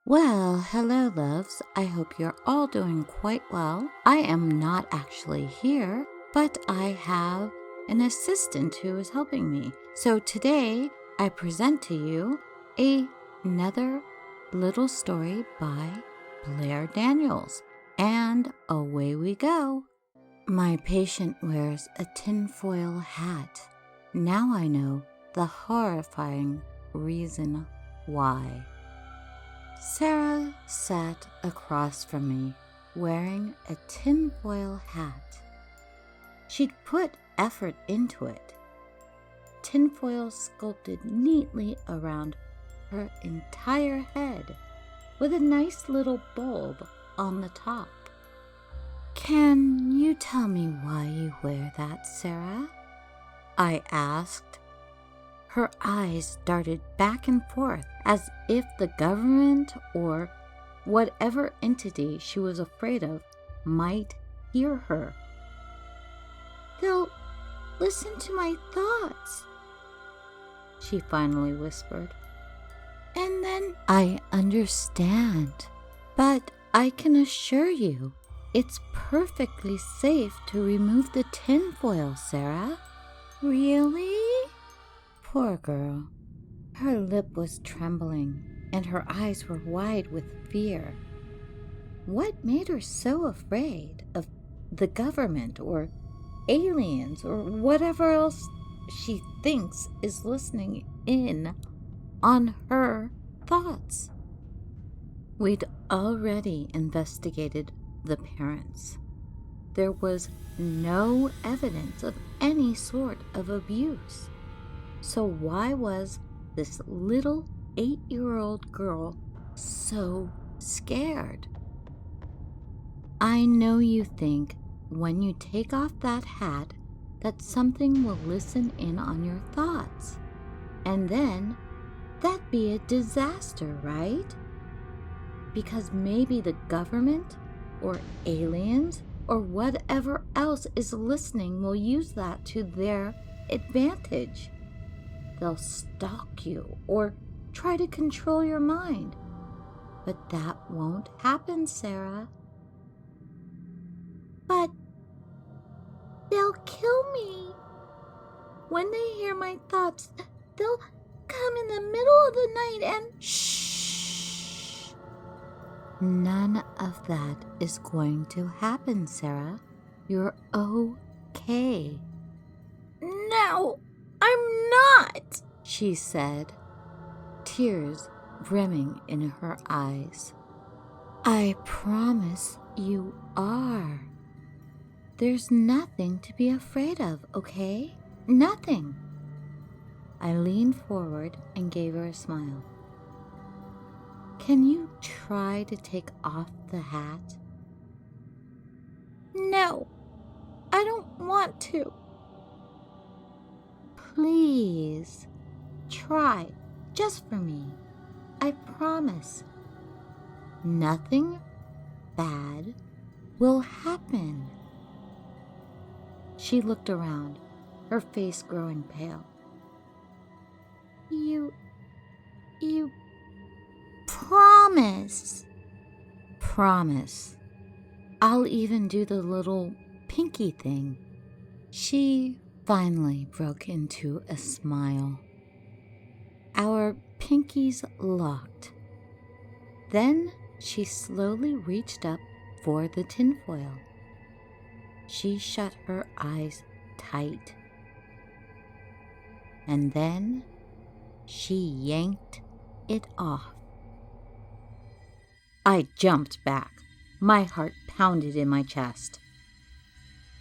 Well, hello, loves. I hope you're all doing quite well. I am not actually here, but I have an assistant who is helping me. So today, I present to you another little story by BlairDaniels. And away we go. My patient wears a tinfoil hat. Now I know the horrifying reason why. Sarah sat across from me, wearing a tinfoil hat. She'd put effort into it. Tinfoil sculpted neatly around her entire head, with a nice little bulb on the top. "Can you tell me why you wear that, Sarah?" I asked. Her eyes darted back and forth as if the government or whatever entity she was afraid of might hear her. "They'll listen to my thoughts," she finally whispered. "And then—" "I understand, but I can assure you it's perfectly safe to remove the tinfoil, Sarah." "Really?" Poor girl. Her lip was trembling, and her eyes were wide with fear. What made her so afraid of the government or aliens or whatever else she thinks is listening in on her thoughts? We'd already investigated the parents. There was no evidence of any sort of abuse. So why was this little 8-year-old girl so scared? I know you think when you take off that hat that something will listen in on your thoughts. And then that'd be a disaster, right? Because maybe the government or aliens or whatever else is listening will use that to their advantage. They'll stalk you or try to control your mind. But that won't happen, Sarah. "But they'll kill me. When they hear my thoughts, they'll come in the middle of the night and—" "Shh! None of that is going to happen, Sarah. You're okay." "No, I'm not," she said, tears brimming in her eyes. "I promise you are. There's nothing to be afraid of, okay? Nothing." I leaned forward and gave her a smile. "Can you try to take off the hat?" "No, I don't want to." "Please, try, just for me. I promise. Nothing bad will happen." She looked around, her face growing pale. You promise?" "Promise. I'll even do the little pinky thing." She finally broke into a smile. Our pinkies locked. Then she slowly reached up for the tinfoil. She shut her eyes tight. And then she yanked it off. I jumped back. My heart pounded in my chest.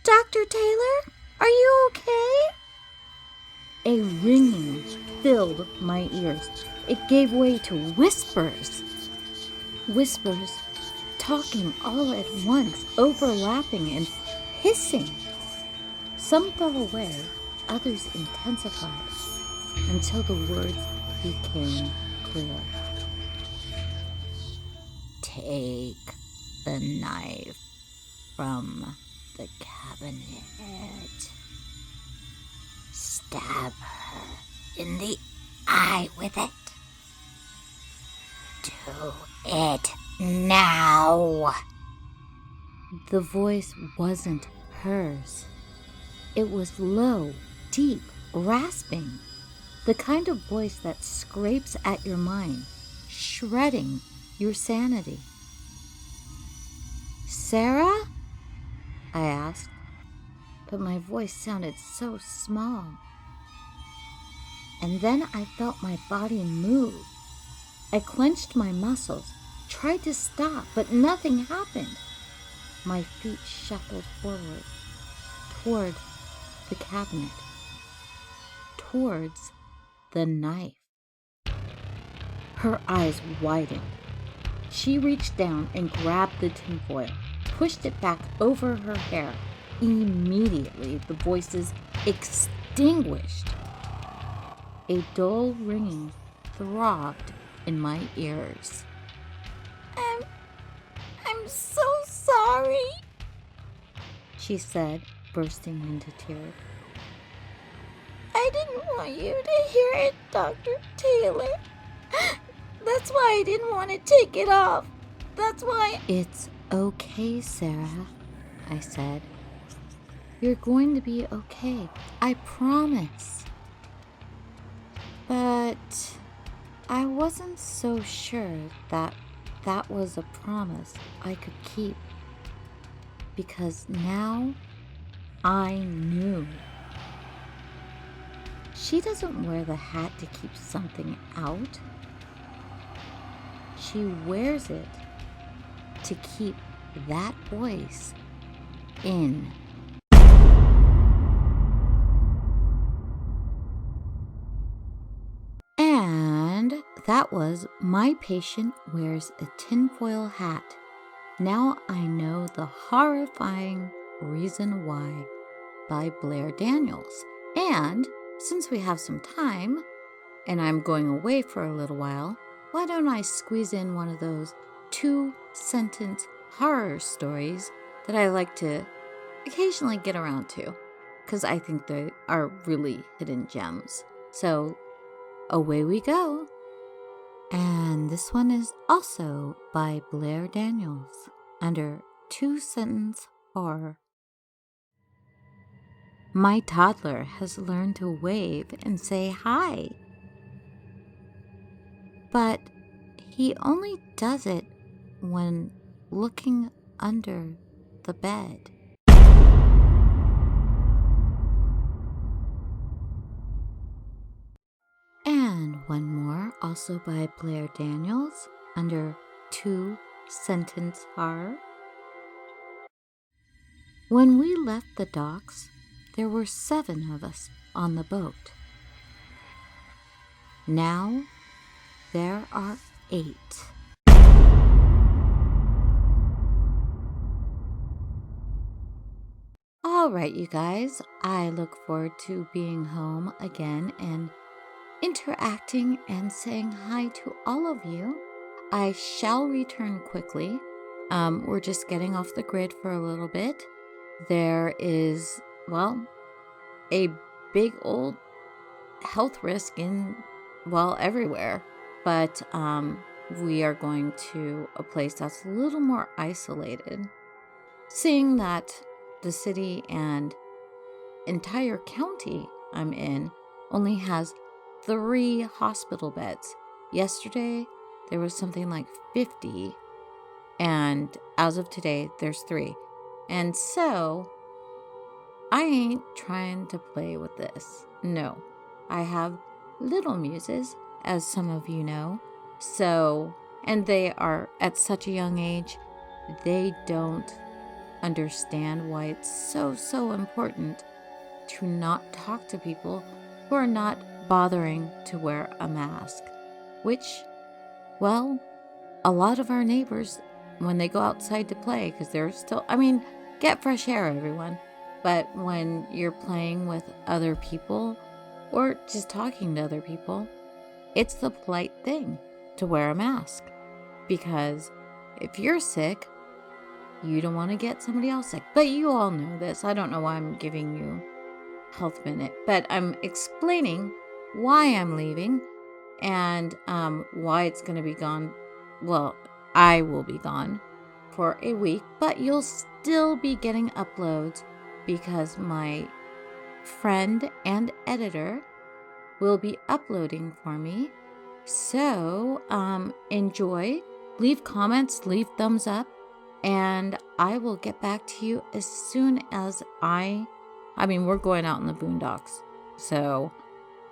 "Dr. Taylor, are you okay?" A ringing filled my ears. It gave way to whispers. Whispers talking all at once, overlapping and hissing. Some fell away, others intensified, until the words became clear. "Take the knife from the cabinet. Stab her in the eye with it. Do it now. The voice wasn't hers. It was low, deep, rasping. The kind of voice that scrapes at your mind, shredding your sanity. Sarah? I asked, but my voice sounded so small. And then I felt my body move. I clenched my muscles, tried to stop, but nothing happened. My feet shuffled forward, toward the cabinet, towards the knife. Her eyes widened. She reached down and grabbed the tinfoil, pushed it back over her hair. Immediately, the voices extinguished. A dull ringing throbbed in my ears. I'm so sorry, she said, bursting into tears. I didn't want you to hear it, Dr. Taylor. That's why I didn't want to take it off. That's why... It's okay, Sarah, I said. You're going to be okay. I promise. But I wasn't so sure that was a promise I could keep. Because now I knew. She doesn't wear the hat to keep something out. She wears it to keep that voice in. And that was My Patient Wears a Tinfoil Hat. Now I know the horrifying reason why by BlairDaniels. And since we have some time, and I'm going away for a little while, why don't I squeeze in one of those 2-sentence horror stories that I like to occasionally get around to, because I think they are really hidden gems. So away we go. And this one is also by BlairDaniels under 2-sentence horror. My toddler has learned to wave and say hi. But he only does it when looking under the bed. And one more, also by BlairDaniels, under 2-sentence horror. When we left the docks, there were 7 of us on the boat. Now there are 8. All right, you guys, I look forward to being home again and interacting and saying hi to all of you. I shall return quickly. We're just getting off the grid for a little bit. There is, well, a big old health risk everywhere. But we are going to a place that's a little more isolated. Seeing that the city and entire county I'm in only has 3 hospital beds. Yesterday, there was something like 50, and as of today, there's 3. And so, I ain't trying to play with this. No, I have little muses, as some of you know. So, and they are at such a young age, they don't understand why it's so important to not talk to people who are not bothering to wear a mask. Which, well, a lot of our neighbors, when they go outside to play, because they're still, get fresh air, everyone. But when you're playing with other people or just talking to other people, it's the polite thing to wear a mask. Because if you're sick, you don't want to get somebody else sick. But you all know this. I don't know why I'm giving you Health Minute, but I'm explaining why I'm leaving and why it's going to be gone well, I will be gone for a week, but you'll still be getting uploads because my friend and editor will be uploading for me. So, enjoy, leave comments, leave thumbs up, and I will get back to you as soon as we're going out in the boondocks. So,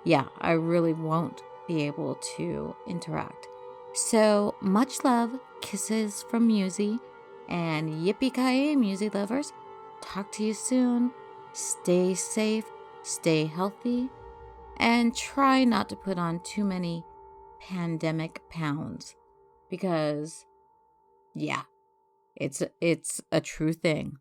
yeah, I really won't be able to interact. So, much love, kisses from Musey, and yippee-ki-yay, Musey lovers. Talk to you soon. Stay safe, stay healthy, and try not to put on too many pandemic pounds because, yeah, it's a true thing.